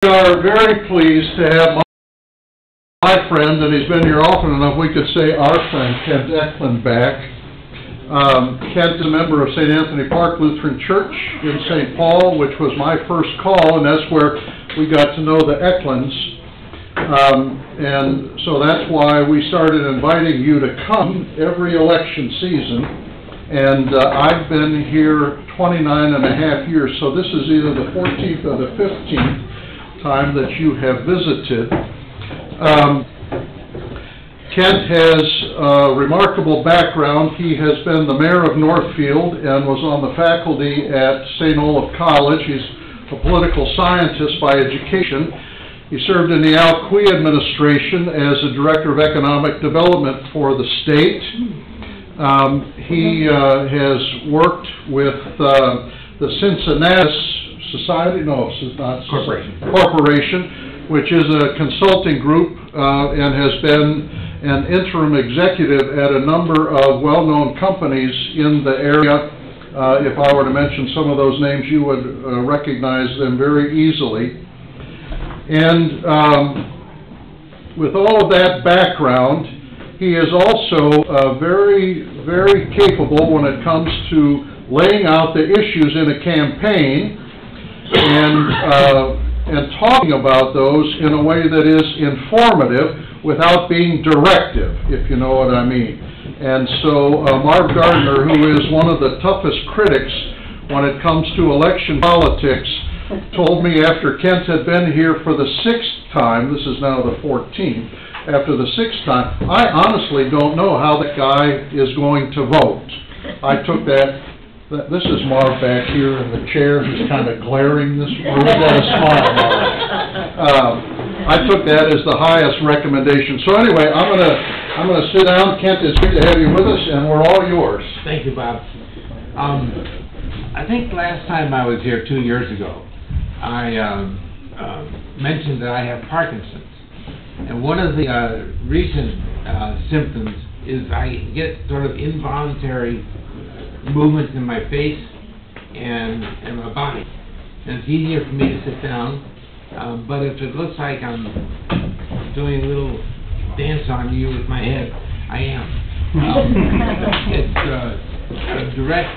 We are very pleased to have my friend, and he's been here often enough we could say our friend, Kent Eklund, back. Kent is a member of St. Anthony Park Lutheran Church in St. Paul, which was my first call, and that's where we got to know the Eklunds. And so that's why we started inviting you to come every election season. And I've been here 29 and a half years, so this is either the 14th or the 15th time that you have visited. Kent has a remarkable background. He has been the mayor of Northfield and was on the faculty at St. Olaf College. He's a political scientist by education. He served in the Alqui administration as a director of economic development for the state. He has worked with the Cincinnati Society, no, it's not Corporation, which is a consulting group and has been an interim executive at a number of well-known companies in the area. If I were to mention some of those names, you would recognize them very easily. And with all of that background, he is also very, very capable when it comes to laying out the issues in a campaign and talking about those in a way that is informative without being directive, if you know what I mean. And so Marv Gardner, who is one of the toughest critics when it comes to election politics, told me after Kent had been here for the 6th time, this is now the 14th, after the 6th time, I honestly don't know how that guy is going to vote. I took that. This is Marv back here in the chair. He's kind of glaring this room. That is smart, Marv. I took that as the highest recommendation. So anyway, I'm gonna sit down. Kent, it's great to have you with us, and we're all yours. Thank you, Bob. I think last time I was here 2 years ago, I mentioned that I have Parkinson's, and one of the recent symptoms is I get sort of involuntary movements in my face and my body, and it's easier for me to sit down, but if it looks like I'm doing a little dance on you with my head, I am. It's a direct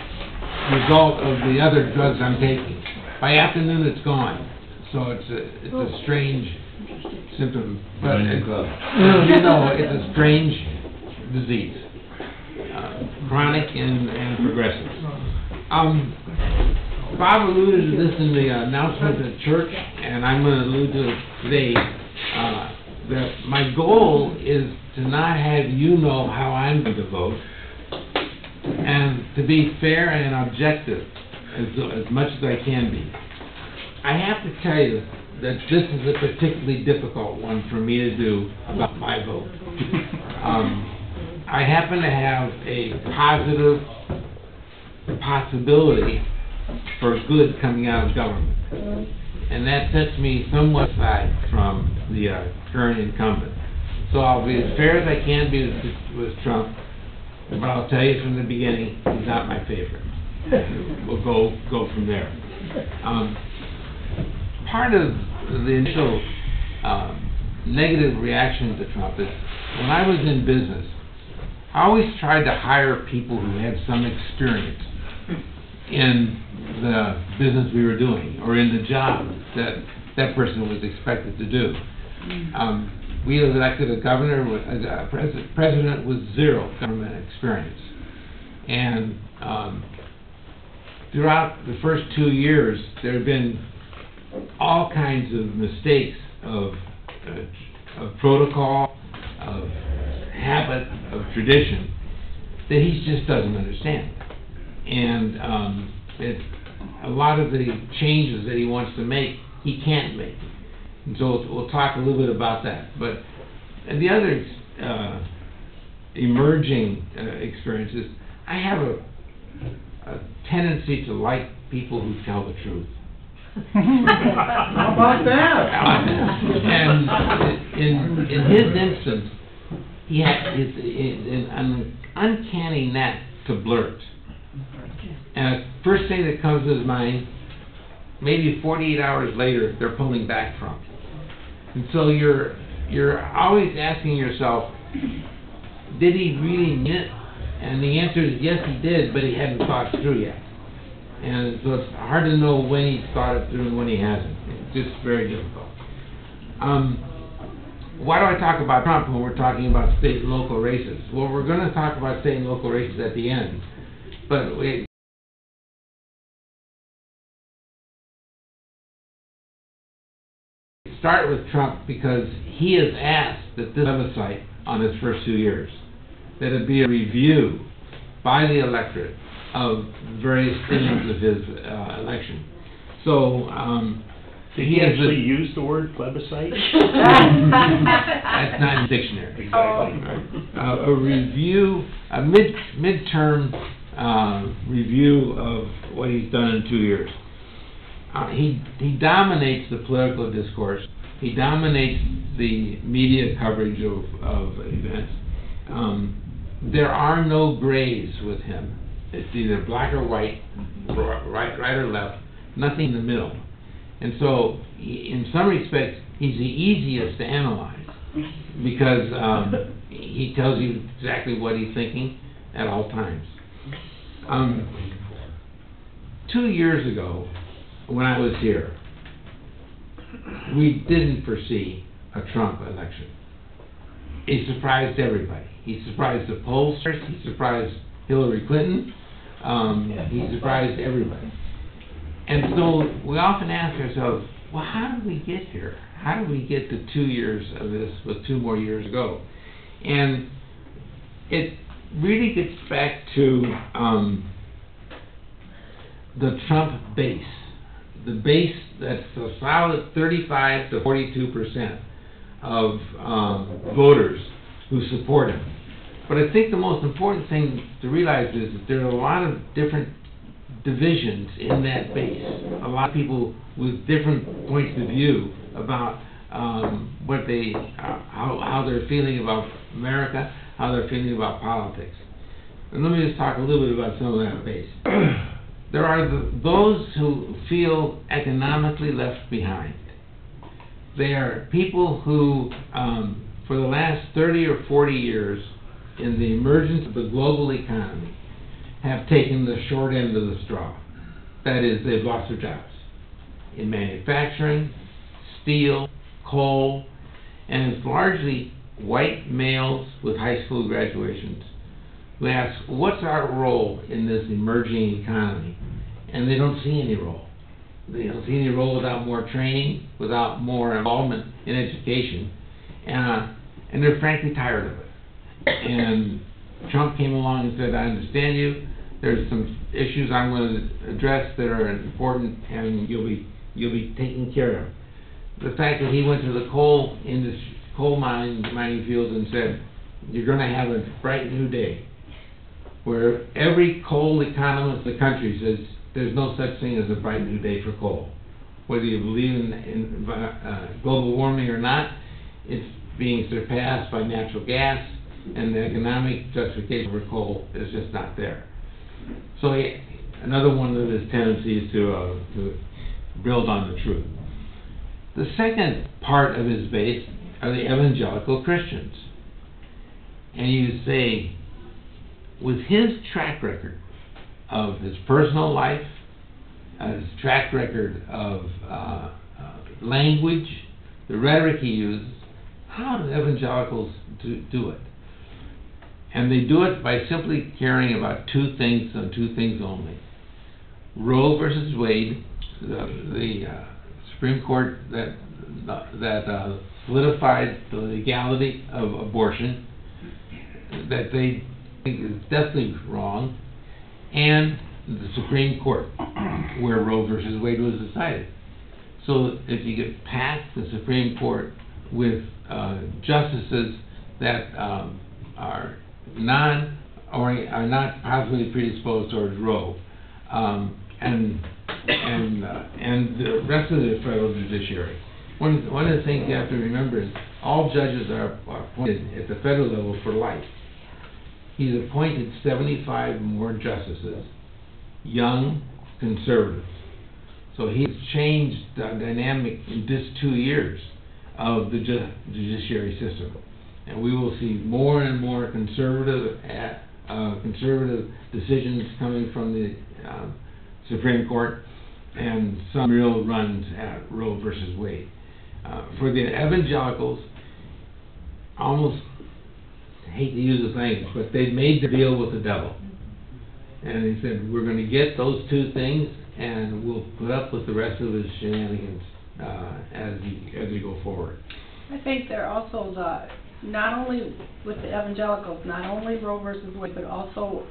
result of the other drugs I'm taking. By afternoon it's gone, so it's a strange symptom, but it's a strange disease. Chronic and progressive. Bob alluded to this in the announcement at church, and I'm going to allude to it today, that my goal is to not have you know how I'm going to vote, and to be fair and objective as much as I can be. I have to tell you that this is a particularly difficult one for me to do about my vote. I happen to have a positive possibility for good coming out of government, and that sets me somewhat aside from the current incumbent. So I'll be as fair as I can be with Trump, but I'll tell you from the beginning, he's not my favorite. We'll go from there. Part of the initial negative reaction to Trump is when I was in business, I always tried to hire people who had some experience in the business we were doing, or in the job that person was expected to do. We elected a governor, a president with zero government experience. And throughout the first 2 years, there have been all kinds of mistakes of protocol, of habit, of tradition, that he just doesn't understand. And a lot of the changes that he wants to make, he can't make. And so we'll talk a little bit about that. But the other emerging experiences, I have a tendency to like people who tell the truth. How about that? And in his instance, he has an uncanny knack to blurt. And the first thing that comes to his mind maybe 48 hours later, they're pulling back from. And so you're always asking yourself, did he really mean it? And the answer is yes, he did, but he hadn't thought it through yet. And so it's hard to know when he's thought it through and when he hasn't. It's just very difficult. Why do I talk about Trump when we're talking about state and local races? Well, we're going to talk about state and local races at the end. But we start with Trump because he has asked that this plebiscite on his first 2 years, that it be a review by the electorate of various themes of his election. So, did he actually use the word plebiscite? That's not in the dictionary. Exactly. A review, a midterm review of what he's done in 2 years. He dominates the political discourse. He dominates the media coverage of events. There are no grays with him. It's either black or white, right or left, nothing in the middle. And so, in some respects, he's the easiest to analyze because he tells you exactly what he's thinking at all times. 2 years ago, when I was here, we didn't foresee a Trump election. He surprised everybody. He surprised the pollsters. He surprised Hillary Clinton. He surprised everybody. And so we often ask ourselves, well, how did we get here? How did we get to 2 years of this with 2 more years to go? And it really gets back to the Trump base. The base that's a solid 35 to 42% of voters who support him. But I think the most important thing to realize is that there are a lot of different divisions in that base. A lot of people with different points of view about what they, how they're feeling about America, how they're feeling about politics. And let me just talk a little bit about some of that base. There are those who feel economically left behind. They are people who, for the last 30 or 40 years, in the emergence of the global economy, have taken the short end of the straw. That is, they've lost their jobs in manufacturing, steel, coal, and it's largely white males with high school graduations who ask, what's our role in this emerging economy? And they don't see any role. They don't see any role without more training, without more involvement in education, and they're frankly tired of it. And Trump came along and said, I understand you. There's some issues I'm going to address that are important, and you'll be taken care of. The fact that he went to the coal mining fields and said, you're going to have a bright new day, where every coal economist in the country says there's no such thing as a bright new day for coal. Whether you believe in global warming or not, it's being surpassed by natural gas, and the economic justification for coal is just not there. So another one of his tendencies to build on the truth. The second part of his base are the evangelical Christians. And you say, with his track record of his personal life, his track record of language, the rhetoric he uses, how do evangelicals do it? And they do it by simply caring about two things and two things only. Roe versus Wade, the Supreme Court that solidified the legality of abortion, that they think is definitely wrong, and the Supreme Court, where Roe versus Wade was decided. So if you get past the Supreme Court with justices that are not positively predisposed towards Roe, and the rest of the federal judiciary. One of the things you have to remember is all judges are appointed at the federal level for life. He's appointed 75 more justices, young conservatives, So he's changed the dynamic in just 2 years of the judiciary system. And we will see more and more conservative decisions coming from the Supreme Court, and some real runs at Roe versus Wade. For the evangelicals, almost hate to use this language, but they made the deal with the devil. And they said, we're going to get those two things, and we'll put up with the rest of his shenanigans as we go forward. I think they're also not only with the evangelicals, not only Roe versus Wade, but also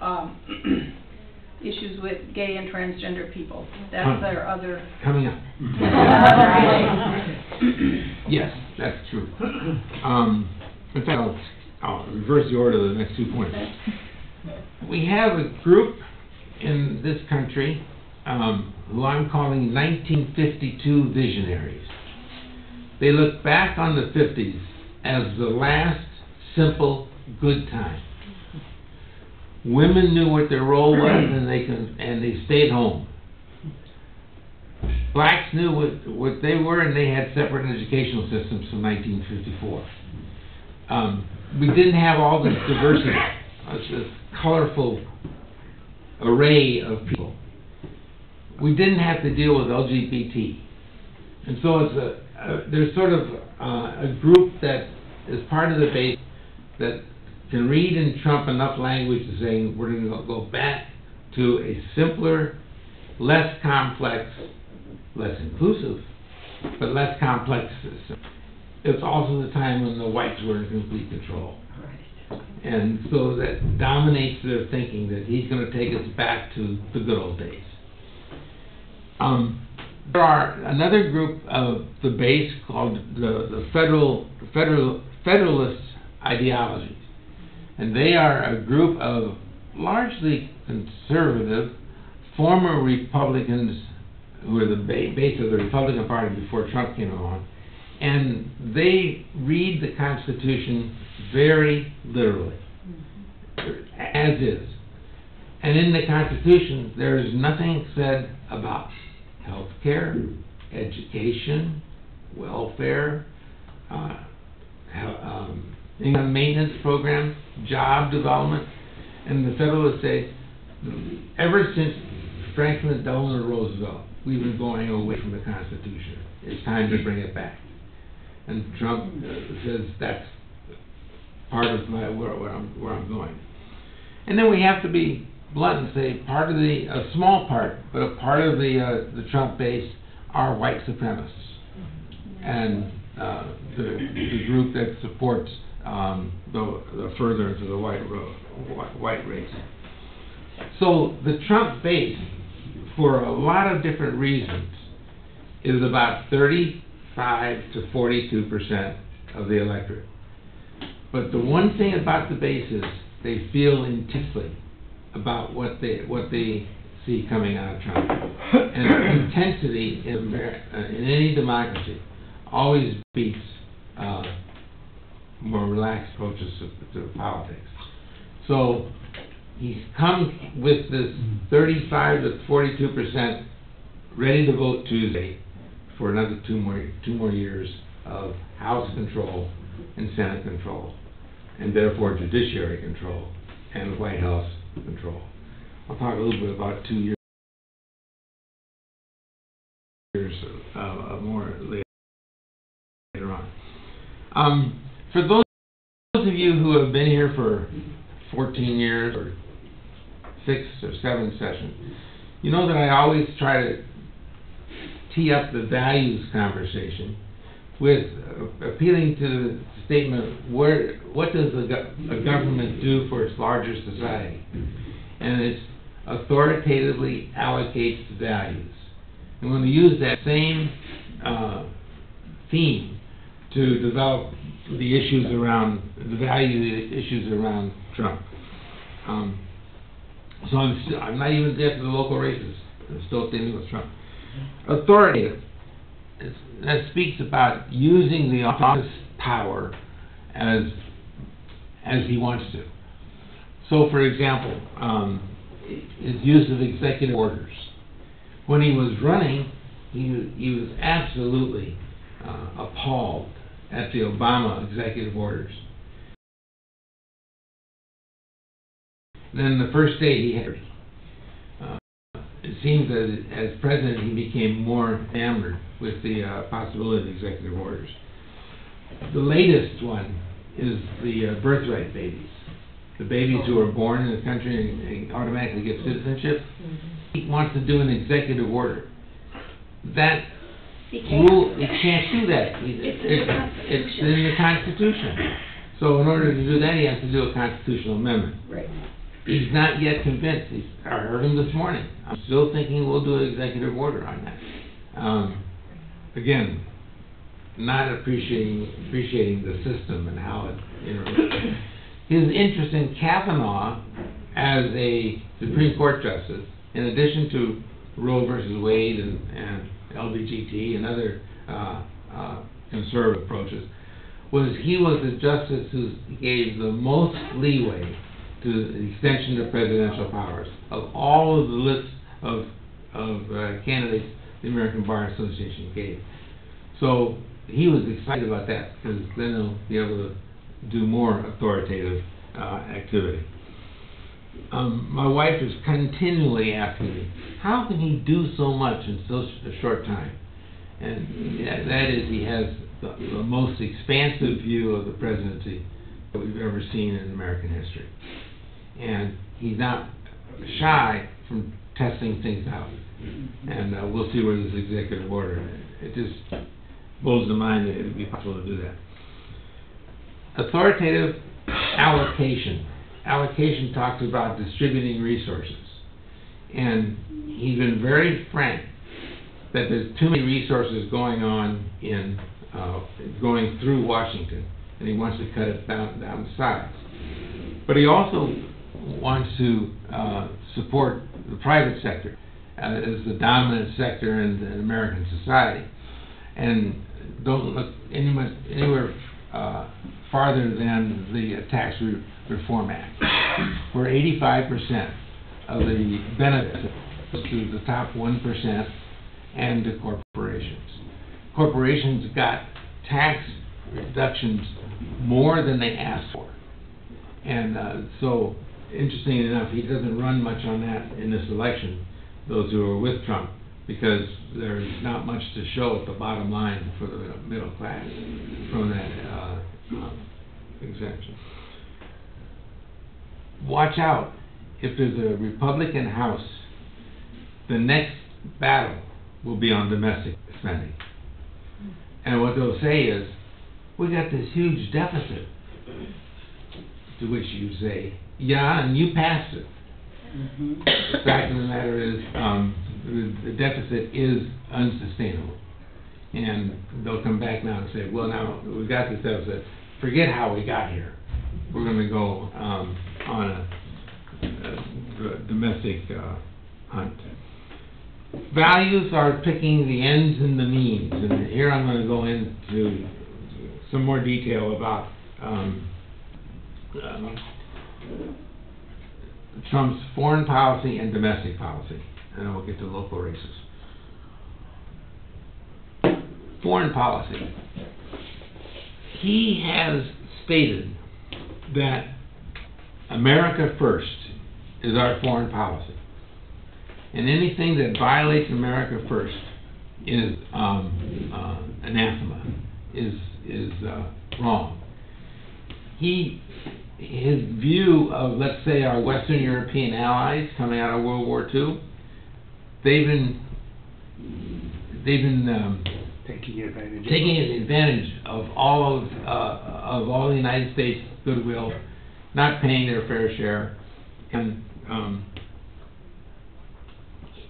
issues with gay and transgender people. That's their other... Coming up. Yes, that's true. In fact, I'll reverse the order of the next 2 points. We have a group in this country who I'm calling 1952 visionaries. They look back on the 50s as the last simple good time. Women knew what their role was, and they stayed home. Blacks knew what they were, and they had separate educational systems from 1954. We didn't have all this diversity, this colorful array of people. We didn't have to deal with LGBT. And so it's there's sort of a group that is part of the base that can read in Trump enough language to say we're going to go back to a simpler, less complex, less inclusive, but less complex system. It's also the time when the whites were in complete control. And so that dominates their thinking that he's going to take us back to the good old days. There are another group of the base called the Federalist ideologies. And they are a group of largely conservative, former Republicans who were the base of the Republican Party before Trump came along. And they read the Constitution very literally, as is. And in the Constitution, there is nothing said about health care, education, welfare, income maintenance program, job development. And the Federalists say, ever since Franklin Delano Roosevelt, we've been going away from the Constitution. It's time to bring it back. And Trump says that's part of where I'm going. And then we have to be blunt and say a small part, but a part of the Trump base are white supremacists, and the group that supports the furtherance of the white race. So the Trump base, for a lot of different reasons, is about 35 to 42% of the electorate. But the one thing about the base is they feel intensely about what they see coming out of Trump. And intensity in any democracy always beats more relaxed approaches to politics. So he's come with this 35 to 42% ready to vote Tuesday for another two more years of House control and Senate control, and therefore judiciary control and White House control. I'll talk a little bit about 2 years more later on. For those of you who have been here for 14 years or 6 or 7 sessions, you know that I always try to tee up the values conversation with appealing to the statement, what does a government do for its larger society? And it authoritatively allocates values. And when we use that same theme to develop the issues around, the value issues around Trump. So I'm not even getting to the local races. I'm still dealing with Trump. Authoritative. That speaks about using the office power as he wants to. So, for example, his use of executive orders. When he was running, he was absolutely appalled at the Obama executive orders. Then the first day he had, it seems that as president he became more enamored with the possibility of executive orders. The latest one is the birthright babies. The babies who are born in the country and automatically get citizenship. He wants to do an executive order. That rule, he can't do that. It's in the Constitution. So in order to do that, he has to do a constitutional amendment. Right. He's not yet convinced. I heard him this morning. I'm still thinking we'll do an executive order on that. Again, not appreciating the system and how it, his interest in Kavanaugh as a Supreme Court justice, in addition to Roe versus Wade and LBGT and other conservative approaches, was he was the justice who gave the most leeway to the extension of presidential powers. Of all of the lists of candidates the American Bar Association gave. So he was excited about that, because then he'll be able to do more authoritative activity. My wife is continually asking me, how can he do so much in so a short time? And that is, he has the most expansive view of the presidency that we've ever seen in American history. And he's not shy from testing things out. And we'll see where this executive order, it just blows the mind that it would be possible to do that. Authoritative allocation. Allocation talks about distributing resources. And he's been very frank that there's too many resources going on in going through Washington, and he wants to cut it down the sides. But he also wants to support the private sector as the dominant sector in American society, and don't look anywhere farther than the Tax Reform Act, where 85% of the benefits to the top 1% and to corporations. Corporations got tax reductions more than they asked for. And so, interestingly enough, he doesn't run much on that in this election, those who are with Trump, because there's not much to show at the bottom line for the middle class from that exemption. Watch out. If there's a Republican House, the next battle will be on domestic spending. And what they'll say is, we got this huge deficit. To which you say, yeah, and you passed it. The fact of the matter is, the deficit is unsustainable. And they'll come back now and say, well, now we've got this deficit. Forget how we got here. We're going to go on a domestic hunt. Values are picking the ends and the means. And here I'm going to go into some more detail about Trump's foreign policy and domestic policy. And then we'll get to local races. Foreign policy. He has stated that America first is our foreign policy. And anything that violates America first is anathema, is wrong. His view of, let's say, our Western European allies coming out of World War II, they've been taking advantage of all the United States goodwill, not paying their fair share, and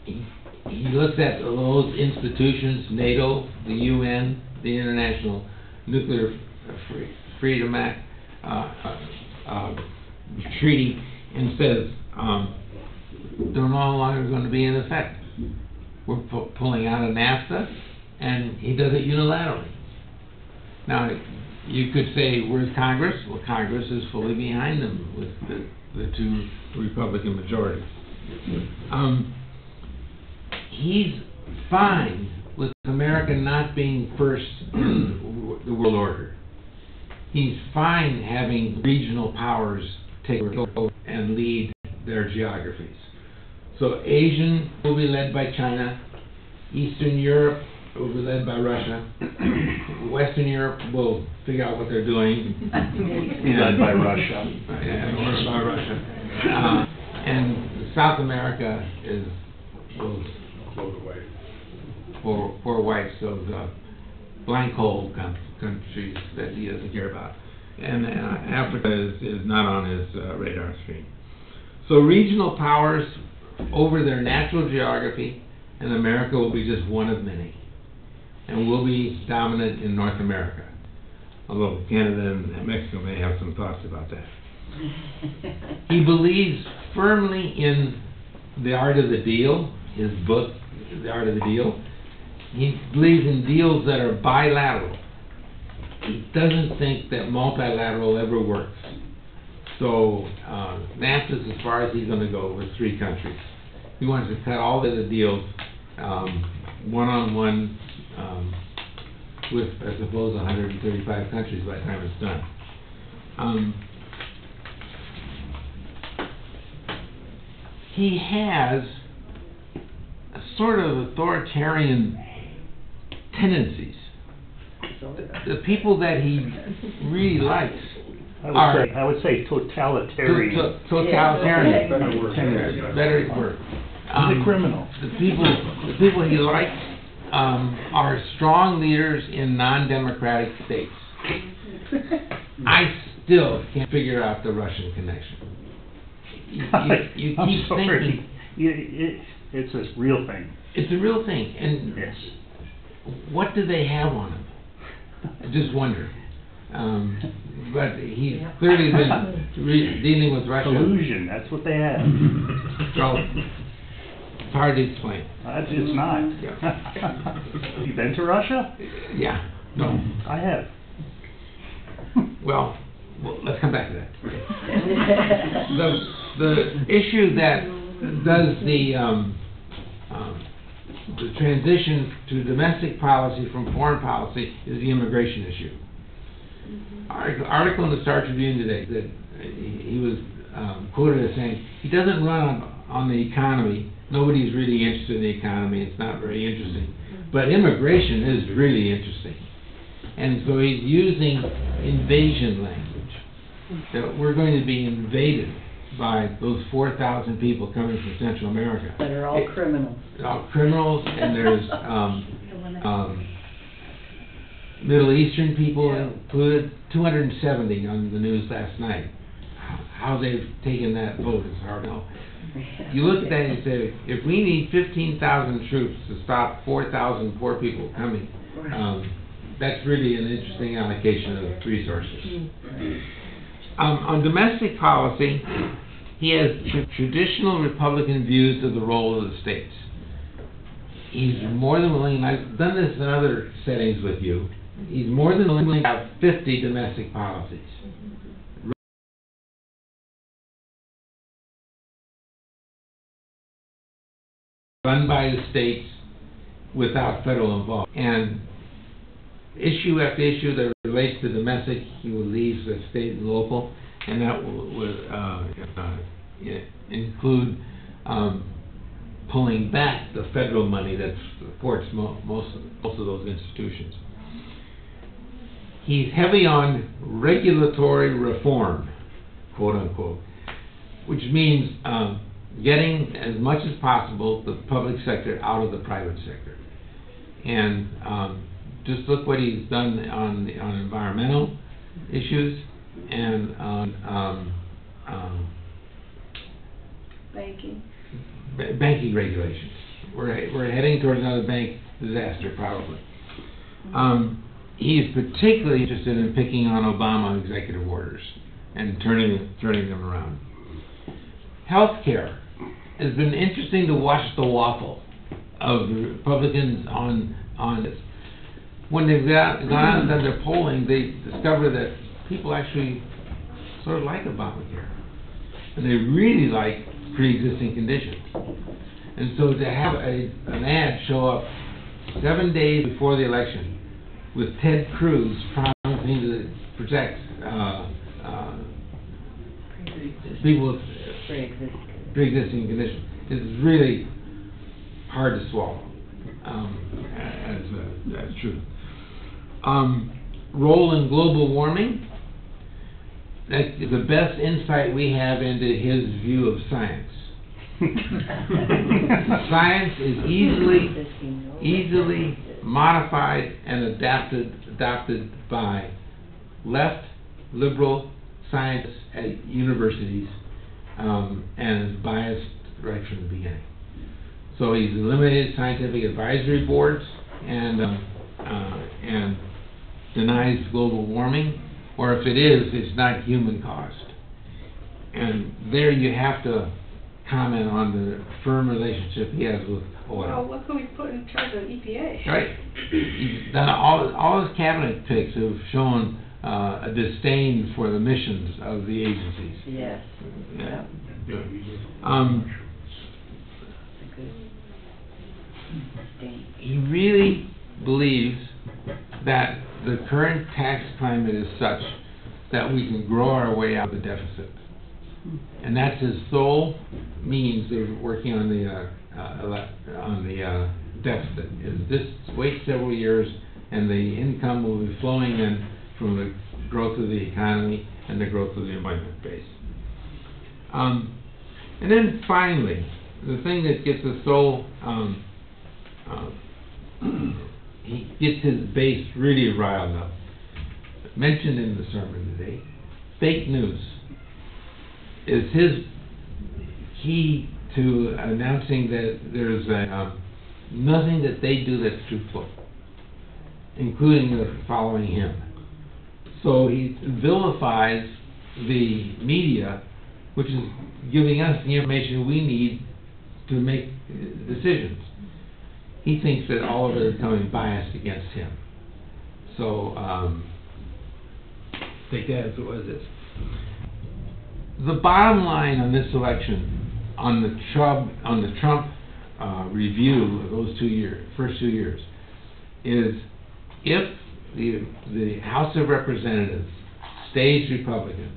he looks at those institutions, NATO, the UN, the International Nuclear Freedom Act, treaty, and says they're no longer going to be in effect. We're pulling out of NAFTA, and he does it unilaterally. Now, you could say, where's Congress? Well, Congress is fully behind them with the two Republican majorities. He's fine with America not being first in the world order. He's fine having regional powers take over and lead their geographies. So Asian will be led by China, Eastern Europe will be led by Russia, Western Europe will figure out what they're doing. Led by Russia. Yeah, or by Russia. And South America will Float away. for whites, those blank hole countries that he doesn't care about. And Africa is not on his radar screen. So regional powers over their natural geography, and America will be just one of many. And will be dominant in North America. Although Canada and Mexico may have some thoughts about that. He believes firmly in the art of the deal, his book, The Art of the Deal. He believes in deals that are bilateral. He doesn't think that multilateral ever works. So NAFTA is as far as he's going to go with 3 countries. He wants to cut all the other deals one-on-one with, I suppose, 135 countries by the time it's done. He has a sort of authoritarian tendencies. The people that he really likes I would say totalitarian. Totalitarian. Better word. He's a criminal. The people he likes are strong leaders in non-democratic states. I still can't figure out the Russian connection. You I'm keep sorry. thinking It's a real thing. it's a real thing, and Yes. what do they have on him? I just wonder. But he's clearly been dealing with Russia. Collusion, that's what they have. So, it's hard to explain. It's not. Yeah. You been to Russia? Yeah, no. I have. Well, let's come back to that. The issue that does the transition to domestic policy from foreign policy is the immigration issue. Article in the Star Tribune today that he was quoted as saying he doesn't run on the economy. Nobody's really interested in the economy. It's not very interesting. But immigration is really interesting. And so he's using invasion language. That we're going to be invaded by those 4,000 people coming from Central America. That are all criminals. They're all criminals, and there's Middle Eastern people included, 270 on the news last night. How they've taken that vote is hard to know. You look at that and say, if we need 15,000 troops to stop 4,000 poor people coming, that's really an interesting allocation of resources. On domestic policy, he has traditional Republican views of the role of the states. He's more than willing, and I've done this in other settings with you, he's more than willing to have 50 domestic policies. Run by the states without federal involvement. And issue after issue that relates to domestic, he will leave the state and local, and that will include pulling back the federal money that supports most of those institutions. He's heavy on regulatory reform, quote unquote, which means getting as much as possible the public sector out of the private sector. And just look what he's done on environmental issues and on banking regulations. We're heading towards another bank disaster, probably. He's particularly interested in picking on Obama executive orders and turning them around. Healthcare has been interesting to watch the waffle of the Republicans on this. When they've gone out and done their polling, they discover that people actually sort of like Obamacare, and they really like pre-existing conditions. And so to have an ad show up 7 days before the election, with Ted Cruz promising to protect people with pre-existing conditions. It's really hard to swallow, as true. Role in global warming. That is the best insight we have into his view of science. Science is easily modified and adopted by left liberal scientists at universities, and is biased right from the beginning. So he's eliminated scientific advisory boards and denies global warming, or if it is, it's not human caused. And there you have to comment on the firm relationship he has with oil. Well, look who he put in charge of EPA. Right. He's done all his cabinet picks have shown a disdain for the missions of the agencies. Yes. Yeah. Yeah. He really believes that the current tax climate is such that we can grow our way out of the deficit. And that's his sole means of working on the deficit, is this wait several years and the income will be flowing in from the growth of the economy and the growth of the employment base. And then finally, the thing that gets us so, he gets his base really riled up, mentioned in the sermon today, fake news is his key to announcing that there's nothing that they do that's truthful, including the following him. So he vilifies the media, which is giving us the information we need to make decisions. He thinks that all of it is coming biased against him. So, take that as it is. The bottom line on this election, on the Trump review of those first 2 years, is if the House of Representatives stays Republican,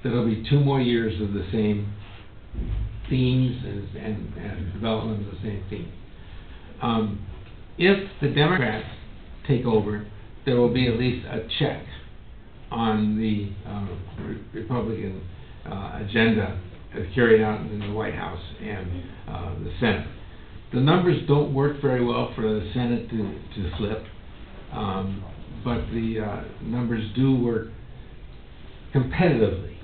there'll be 2 more years of the same themes and development of the same theme. If the Democrats take over, there will be at least a check on the Republican agenda carried out in the White House and the Senate. The numbers don't work very well for the Senate to flip, but the numbers do work competitively.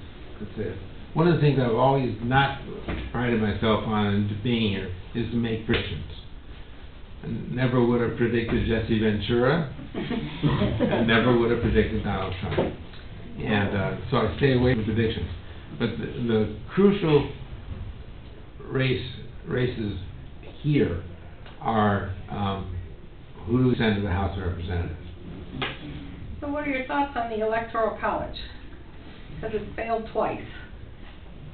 One of the things I've always not prided myself on being here is to make predictions. I never would have predicted Jesse Ventura, and never would have predicted Donald Trump. And so I stay away from predictions. But the crucial races here are who do we send to the House of Representatives? So what are your thoughts on the Electoral College? Because it failed twice.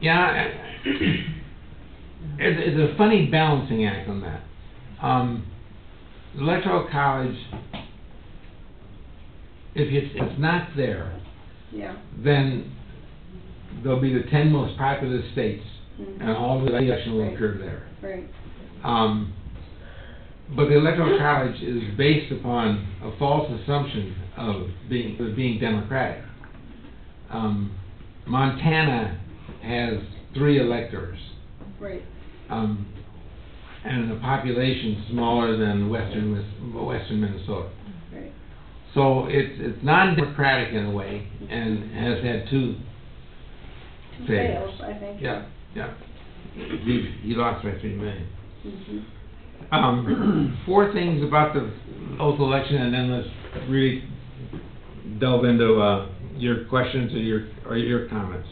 Yeah, it's a funny balancing act on that. The Electoral College, if it's not there, yeah, then there'll be the 10 most populous states, and all the election will occur there. Right. But the Electoral College is based upon a false assumption of being democratic. Montana has 3 electors. Right. And a population smaller than western Minnesota. Right. So it's non-democratic in a way, and has had 2 failures. Fails, I think. Yeah. He lost by 3 million. Mm-hmm. 4 things about the local election, and then let's really delve into your questions or your comments.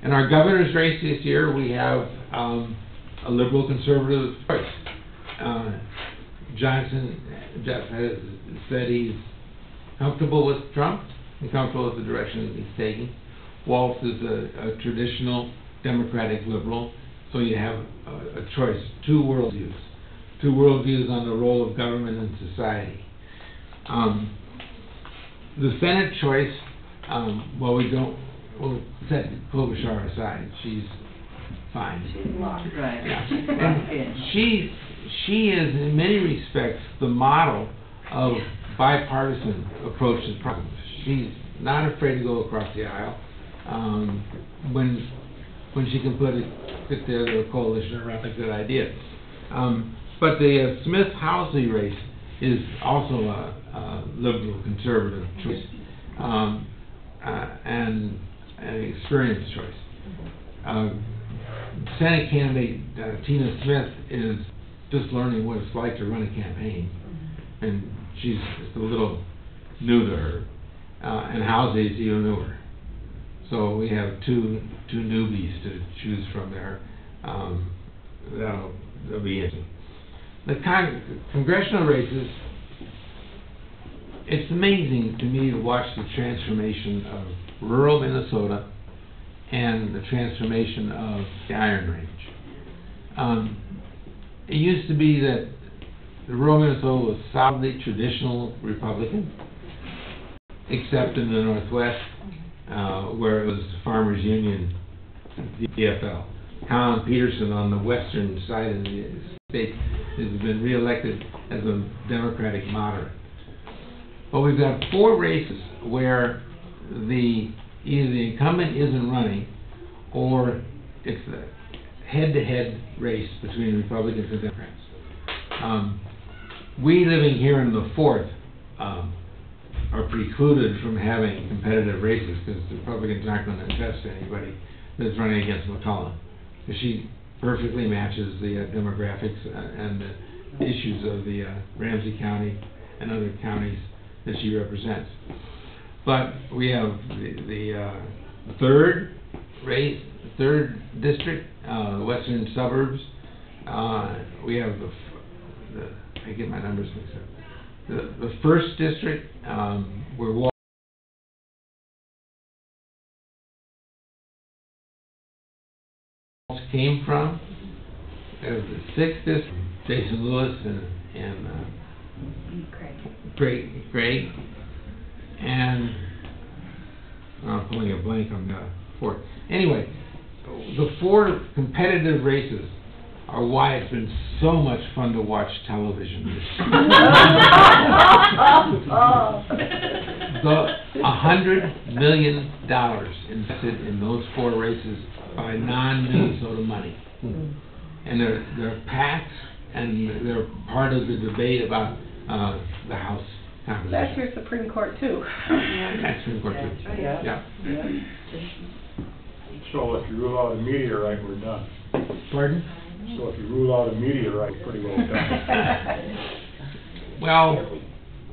In our governor's race this year, we have a liberal conservative choice. Jeff has said he's comfortable with Trump and comfortable with the direction that he's taking. Waltz is a traditional Democratic liberal, so you have a choice, 2 worldviews. two worldviews on the role of government in society. The Senate choice, we'll set Klobuchar aside. She's fine. She's locked, right. Yeah. She's locked And in. she is in many respects the model of bipartisan approach to problems. She's not afraid to go across the aisle when she can put together a coalition around a good idea. But the Smith-Housley race is also a liberal conservative choice and an experienced choice. Senate candidate Tina Smith is just learning what it's like to run a campaign, and she's just a little new to her, and Housley is even newer. So we have two newbies to choose from there. That'll be interesting. The congressional races, it's amazing to me to watch the transformation of rural Minnesota and the transformation of the Iron Range. It used to be that the rural Minnesota was solidly traditional Republican, except in the Northwest, where it was the Farmers Union, the DFL. Colin Peterson on the western side of the state has been reelected as a Democratic moderate. But we've got 4 races where either the incumbent isn't running, or it's a head-to-head race between Republicans and Democrats. We living here in the 4th are precluded from having competitive races because the Republicans aren't going to test anybody that's running against McCollum. Because she perfectly matches the demographics and the issues of the Ramsey County and other counties that she represents. But we have the third district, the western suburbs. We have I get my numbers mixed up. The first district, where Walsh came from. The 6th district, Jason Lewis and Craig, and I'm pulling a blank on the 4th. Anyway, the 4 competitive races are why it's been so much fun to watch television. The $100 million invested in those 4 races by non-Minnesota money, and they're packed, and they're part of the debate about the House composition. That's your Supreme Court too. That's Supreme Court too. That's right. Yeah. So if you rule out a meteorite, we're done. Pardon? So if you rule out a meteorite, we're pretty well done. Well,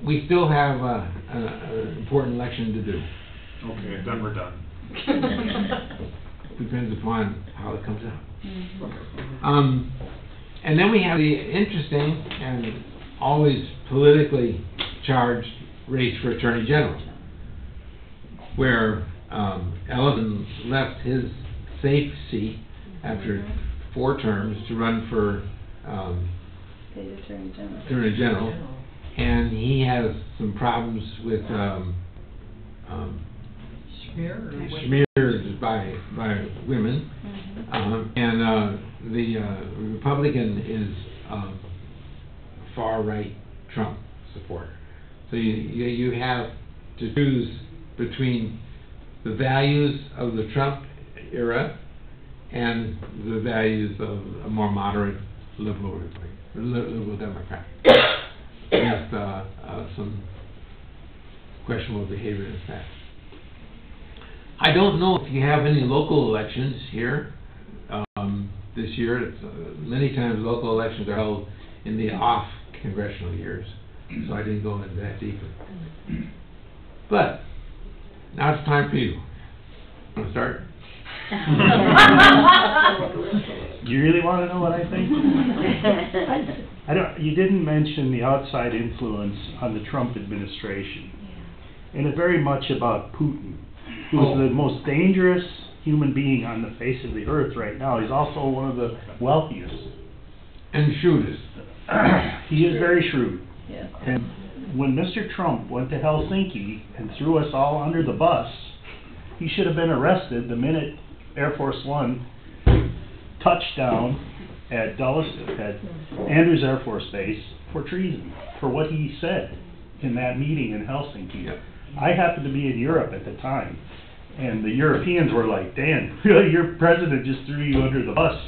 we still have an important election to do. Okay, then we're done. Depends upon how it comes out. And then we have the interesting and always politically charged race for Attorney General, where Ellison left his safe seat after 4 terms to run for State Attorney General. Attorney General, and he has some problems with smears by women, and the Republican is far right Trump supporter. So you have to choose between the values of the Trump era and the values of a more moderate liberal Democrat with some questionable behavior in the past. I don't know if you have any local elections here this year. Many times local elections are held in the off congressional years, so I didn't go into that deeper. But now it's time for you. Want to start? You really want to know what I think? You didn't mention the outside influence on the Trump administration, and it's very much about Putin, who's the most dangerous human being on the face of the earth right now. He's also one of the wealthiest, And shrewdest. He is very shrewd. Yes. And when Mr. Trump went to Helsinki and threw us all under the bus, he should have been arrested the minute Air Force One touched down at Andrews Air Force Base for treason, for what he said in that meeting in Helsinki. Yep. I happened to be in Europe at the time, and the Europeans were like, Dan, your president just threw you under the bus.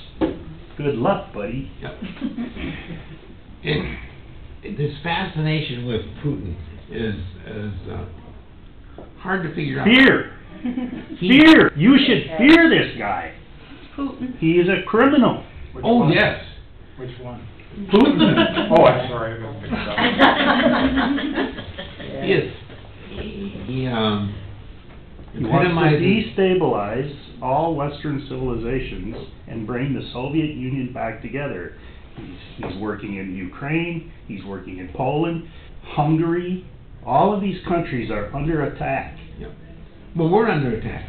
Good luck, buddy. Yep. This fascination with Putin is hard to figure out. Fear! Fear! You should fear this guy. Putin. He is a criminal. Which Oh, one? yes. Which one? Putin. Oh, I'm sorry, I didn't pick it up. Yes. He wants to epitomizes. destabilize all Western civilizations and bring the Soviet Union back together. He's working in Ukraine, he's working in Poland, Hungary. All of these countries are under attack. Yep. Well, we're under attack.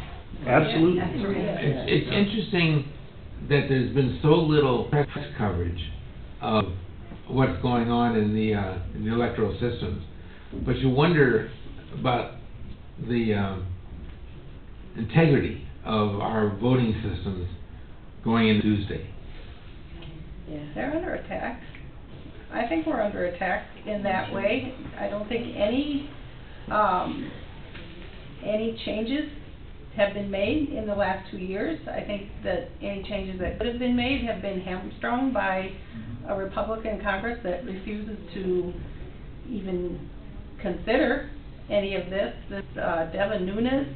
Absolutely. It's interesting that there's been so little press coverage of what's going on in the electoral systems, but you wonder about the integrity of our voting systems going into Tuesday. They're under attack. I think we're under attack in that way. I don't think any changes have been made in the last 2 years. I think that any changes that could have been made have been hamstrung by a Republican Congress that refuses to even consider any of this. This Devin Nunes,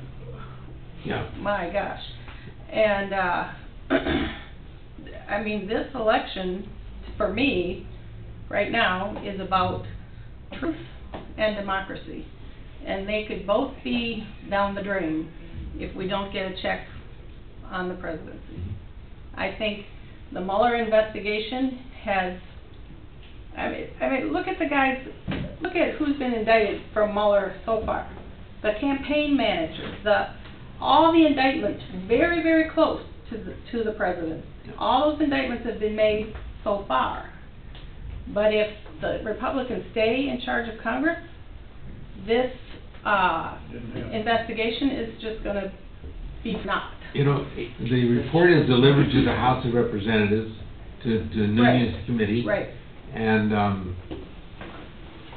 Yeah. my gosh. And I mean, this election, for me, right now, is about truth and democracy. And they could both be down the drain if we don't get a check on the presidency. I think the Mueller investigation has, I mean, look at the guys, look at who's been indicted from Mueller so far. The campaign manager, all the indictments very, very close to the president. All those indictments have been made so far. But if the Republicans stay in charge of Congress, this investigation is just going to be not. You know, the report is delivered to the House of Representatives, to Nunes Committee. Right. And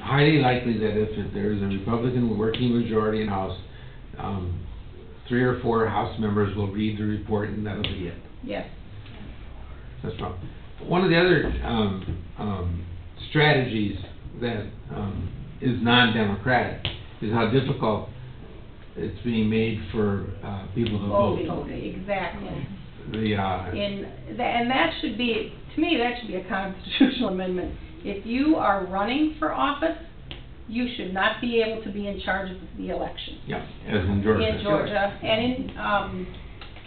highly likely that if there is a Republican working majority in House, 3 or 4 House members will read the report, and that'll be it. Yes. That's wrong. One of the other strategies that is non-democratic is how difficult it's being made for people to vote. Exactly. And that should be, to me, that should be a constitutional amendment. If you are running for office, you should not be able to be in charge of the election. Yeah, as in Georgia. In Georgia and in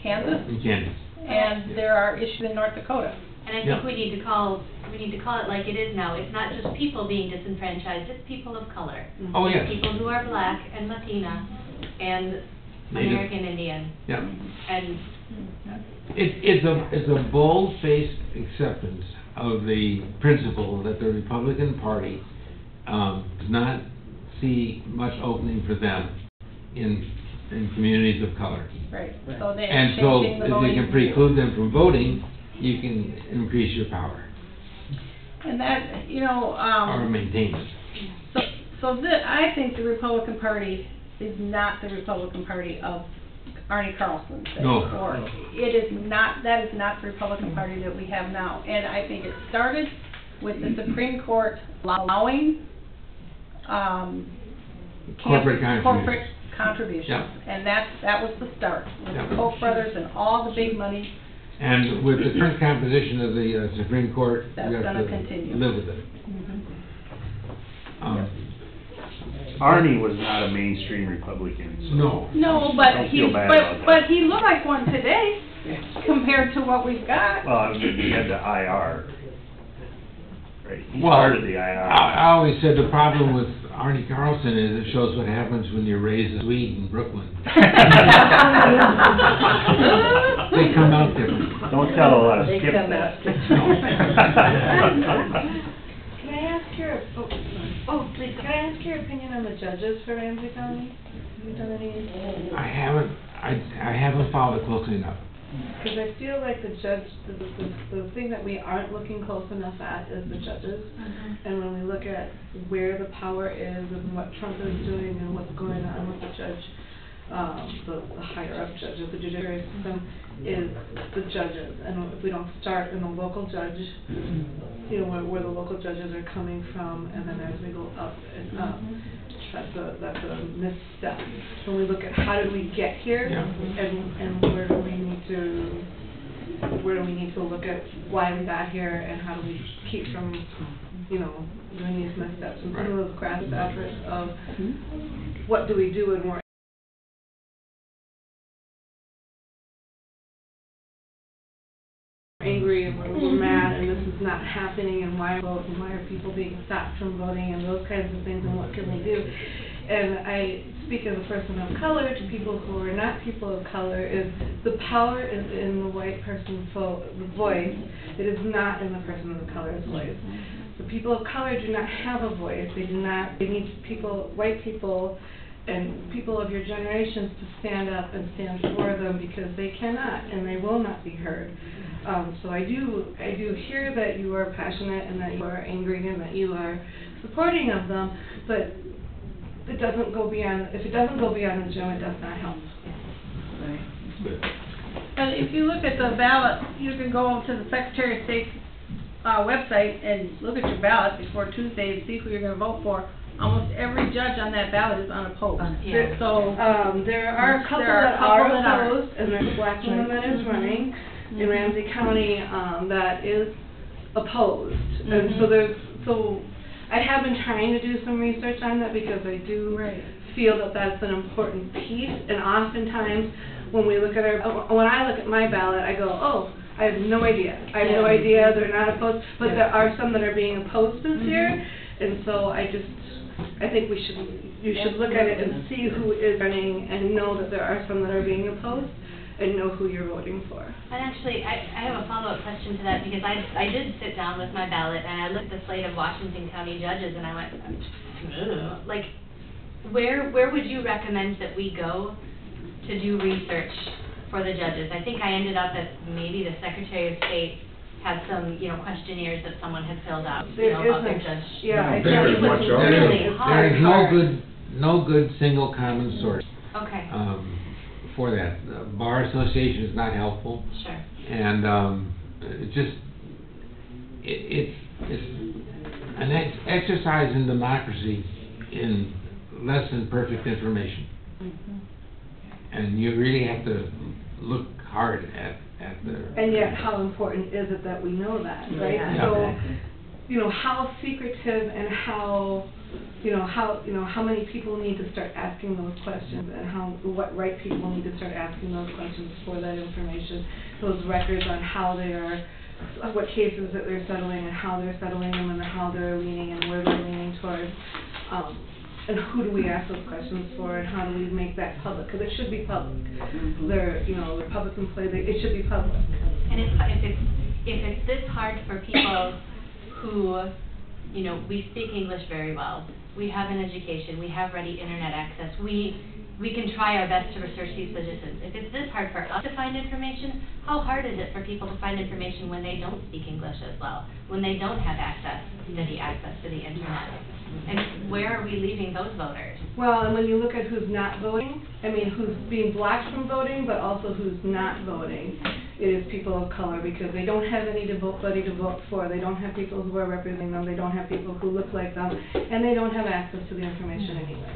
Kansas. In Kansas. And there are issues in North Dakota. And I think we need to call it like it is now. It's not just people being disenfranchised, it's people of color. Oh, yes. People who are black and Latina and Native. American Indian. Yeah. And It's a bold-faced acceptance of the principle that the Republican Party does not see much opening for them in communities of color. Right. So they're And so, changing the if you voting can preclude them from voting, you can increase your power, and that, or maintain it. I think the Republican Party is not the Republican Party of Arnie Carlson. No. Or it is not, that is not the Republican Party that we have now. And I think it started with the Supreme Court allowing Corporate contributions. Yeah. And that was the start, with Yeah. the Koch brothers and all the big money. And with the current composition of the Supreme Court, That's we have gonna to continue. live with it. Arnie was not a mainstream Republican. So No. No, but Don't he, feel bad about that. but he looked like one today compared to what we've got. Well, I mean, he had the IR. Right, he Well, started the IR. I always said the problem with Arnie Carlson is it shows what happens when you're raised a Swede in Brooklyn. They come out different. Don't tell her how to They skip come that. after. Can I ask your, please, can I ask your opinion on the judges for Ramsey County? Have you done any? I haven't followed it closely enough. Because I feel like the judge, the thing that we aren't looking close enough at is the judges. And when we look at where the power is and what Trump is doing and what's going on with the judge, the higher up judges, the judiciary system, is the judges. And if we don't start in the local judge, you know, where the local judges are coming from, and then as we go up and up, that's a misstep. When we look at how did we get here, and where do we need to look at why we got here, and how do we keep from, you know, doing these missteps, and some of those grassroots efforts of what do we do when we're angry and we're mad and this is not happening, and why are people being stopped from voting, and those kinds of things, and what can we do. And I speak as a person of color to people who are not people of color, is the power is in the white person's voice. It is not in the person of color's voice. The people of color do not have a voice. They need people, white people and people of your generations, to stand up and stand for them, because they cannot and they will not be heard. So I do hear that you are passionate and that you are angry and that you are supporting of them, but it doesn't go beyond. If it doesn't go beyond the gym, it does not help. Right. But if you look at the ballot, you can go to the Secretary of State's website and look at your ballot before Tuesday and see who you're going to vote for. Almost every judge on that ballot is unopposed. So there are a couple that are opposed, and there's a black woman that is running in Ramsey County that is opposed. And so I have been trying to do some research on that, because I do feel that that's an important piece. And oftentimes when we look at when I look at my ballot, I go, oh, I have no idea. I have no idea. They're not opposed, but there are some that are being opposed this year. And so I think you should look at it and see who is running, and know that there are some that are being opposed, and know who you're voting for. And actually, I have a follow-up question to that, because I did sit down with my ballot and I looked at the slate of Washington County judges, and I went, ugh. Like, where would you recommend that we go to do research for the judges? I think I ended up at maybe the Secretary of State had some, questionnaires that someone had filled out, about their judge. Yeah, I I think there's much of it. really hard. There is no good single common source. Okay. For that. The Bar Association is not helpful. Sure. And it's an exercise in democracy in less than perfect information. And you really have to look hard at the... And yet, how important is it that we know that, right? Yeah. So, how secretive and how many people need to start asking those questions, and what right people need to start asking those questions for that information, those records on how they are, what cases that they're settling, and how they're settling them, and how they're leaning, and where they're leaning towards, and who do we ask those questions for, and how do we make that public? Because it should be public. They're, Republicans say it should be public. And if it's this hard for people who, we speak English very well, we have an education, we have ready internet access, we can try our best to research these positions. If it's this hard for us to find information, how hard is it for people to find information when they don't speak English as well, when they don't have steady access to the internet? And where are we leaving those voters? Well, and when you look at who's not voting, who's being blocked from voting, but also who's not voting, it is people of color, because they don't have anybody to vote for. They don't have people who are representing them. They don't have people who look like them, and they don't have access to the information anyway.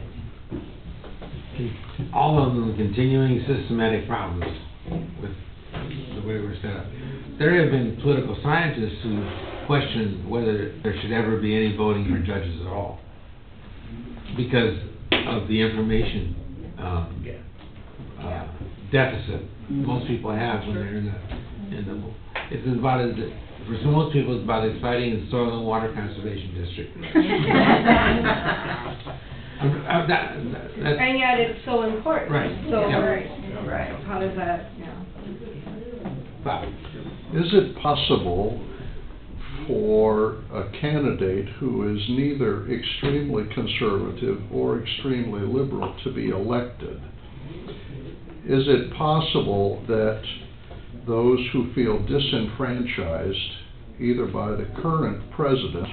All of them continuing systematic problems with the way we're set up. There have been political scientists who question whether there should ever be any voting for judges at all, because of the information deficit most people have when they're in the it's about as for most people it's about exciting as soil and water conservation district. And yet it's so important. Right. So yeah. right. How does that? Bob? Is it possible for a candidate who is neither extremely conservative or extremely liberal to be elected? Is it possible that those who feel disenfranchised, either by the current president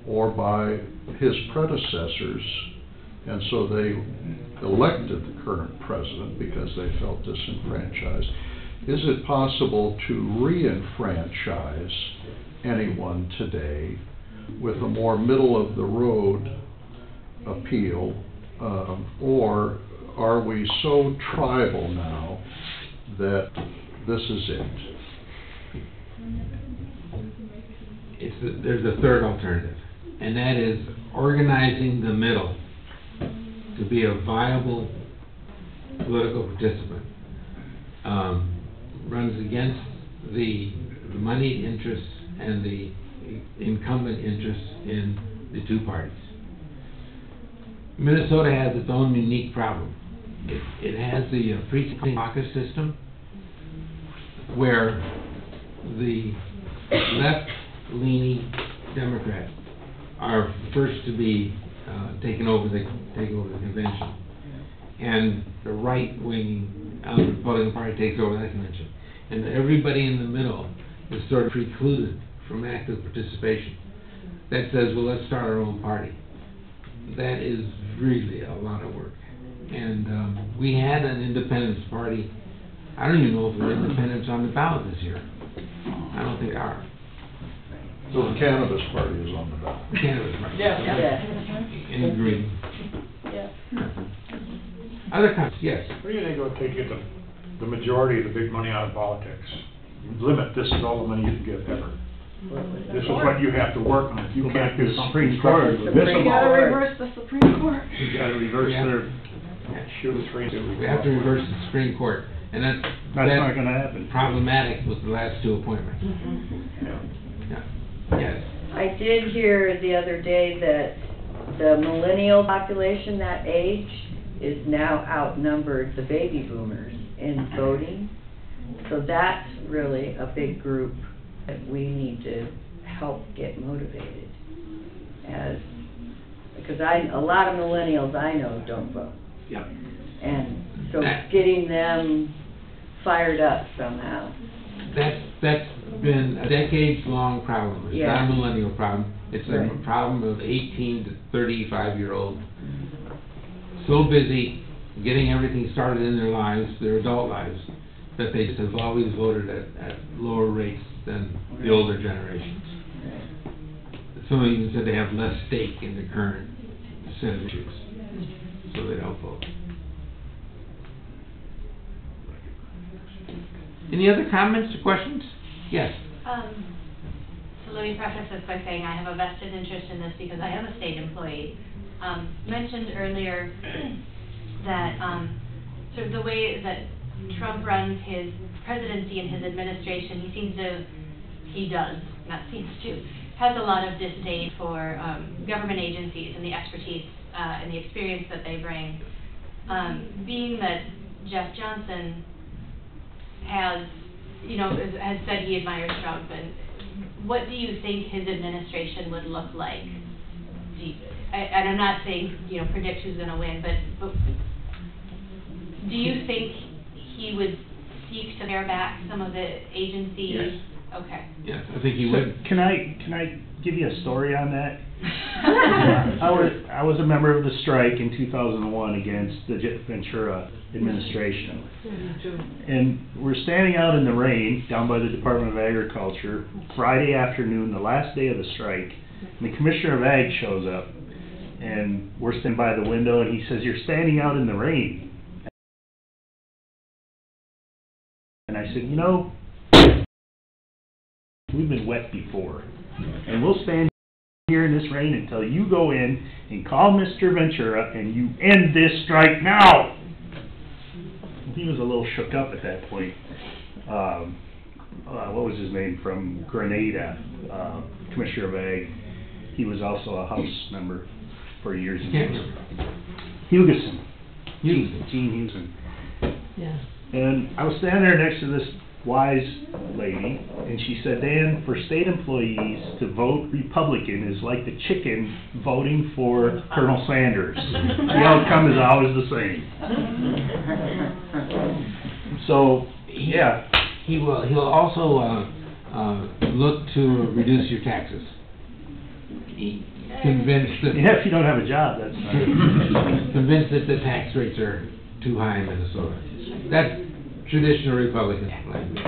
or by his predecessors, and so they elected the current president because they felt disenfranchised, is it possible to re-enfranchise anyone today with a more middle-of-the-road appeal, or are we so tribal now that this is it? There's a third alternative, and that is organizing the middle to be a viable political participant. Runs against the moneyed interests and the incumbent interests in the two parties. Minnesota has its own unique problem. It has the free caucus system, where the left-leaning Democrats are first to be take over the convention, and the right-wing Republican Party takes over that convention, and everybody in the middle is sort of precluded from active participation. That says, well, let's start our own party. That is really a lot of work. And we had an independence party. I don't even know if there are independents on the ballot this year. I don't think there are. So the Cannabis Party is on the ballot. Cannabis party. Yeah. In green. Yeah. Other comments? Yes. What do you think it would take you to the majority of the big money out of politics? Limit, this is all the money you can get ever. This is what you have to work on. If you can't do something constructive with this You gotta amount, reverse the Supreme Court. you gotta reverse their, shoot a train. We have to reverse the Supreme Court, and that's not gonna happen. problematic with the last two appointments. Yeah. Yes. I did hear the other day that the millennial population, that age, is now outnumbered the baby boomers in voting. So that's really a big group that we need to help get motivated. Because a lot of millennials I know don't vote. Yep. And so getting them fired up somehow. That's been a decades-long problem. It's not a millennial problem. It's a problem of 18 to 35-year-old, so busy getting everything started in their lives, their adult lives, that they just have always voted at lower rates than the older generations. Some even said they have less stake in the current set of issues, so they don't vote. Any other comments or questions? Yes. So let me preface this by saying I have a vested interest in this because I am a state employee. Mentioned earlier that sort of the way that Trump runs his presidency and his administration, has a lot of disdain for government agencies and the expertise and the experience that they bring. Being that Jeff Johnson has said he admires Trump, and what do you think his administration would look like? And I'm not saying, predict who's going to win, but do you think he would seek to pare back some of the agencies? Yes. Okay. Yes, I think he would. Can I give you a story on that? I was a member of the strike in 2001 against the Ventura administration. And we're standing out in the rain down by the Department of Agriculture Friday afternoon, the last day of the strike, and the Commissioner of Ag shows up, and we're standing by the window, and he says, "You're standing out in the rain." And I said, we've been wet before, and we'll stand here in this rain until you go in and call Mr. Ventura and you end this strike now. He was a little shook up at that point. What was his name from Grenada, Commissioner of Ag. He was also a House member for years and years. Hugeson. Gene Hugeson. Yeah. And I was standing there next to this wise lady, and she said, Dan, for state employees to vote Republican is like the chicken voting for Colonel Sanders. The outcome is always the same. So, yeah. He'll also, look to reduce your taxes. He convinced that. Yeah, if you don't have a job, that's not. Convinced that the tax rates are too high in Minnesota. That's traditional Republican language.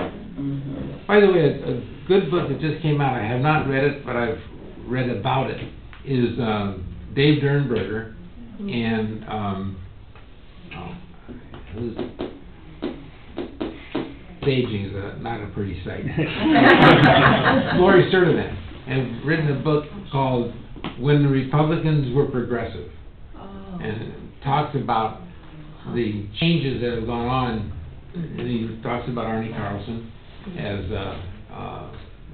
By the way, a good book that just came out, I have not read it, but I've read about it, is Dave Dernberger and, who's, staging is not a pretty sight. Lori Sturdivant have written a book called When the Republicans Were Progressive. And it talks about the changes that have gone on, and he talks about Arnie Carlson as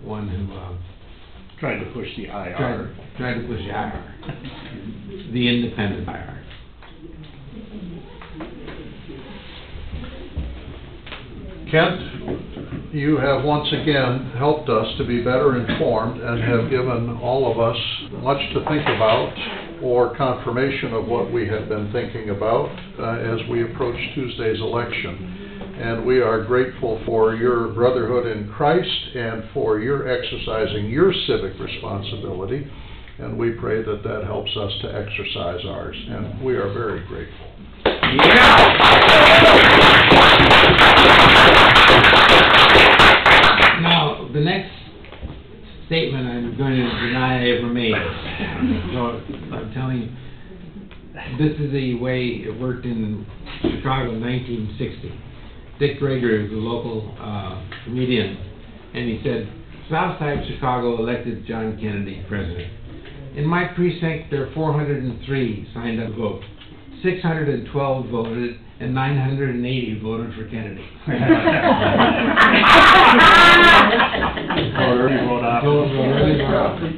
one who Tried to push the IR. tried to push the IR, the independent IR. Kent, you have once again helped us to be better informed and have given all of us much to think about, or confirmation of what we had been thinking about as we approach Tuesday's election. And we are grateful for your brotherhood in Christ and for your exercising your civic responsibility. And we pray that that helps us to exercise ours. And we are very grateful. Now, the next statement I'm going to deny I ever made. So I'm telling you, this is the way it worked in Chicago in 1960. Dick Gregory was a local comedian, and he said, Southside Chicago elected John Kennedy president. In my precinct, there are 403 signed up to vote. 612 voted, and 980 voted for Kennedy. Vote early, vote often. Vote early, vote often.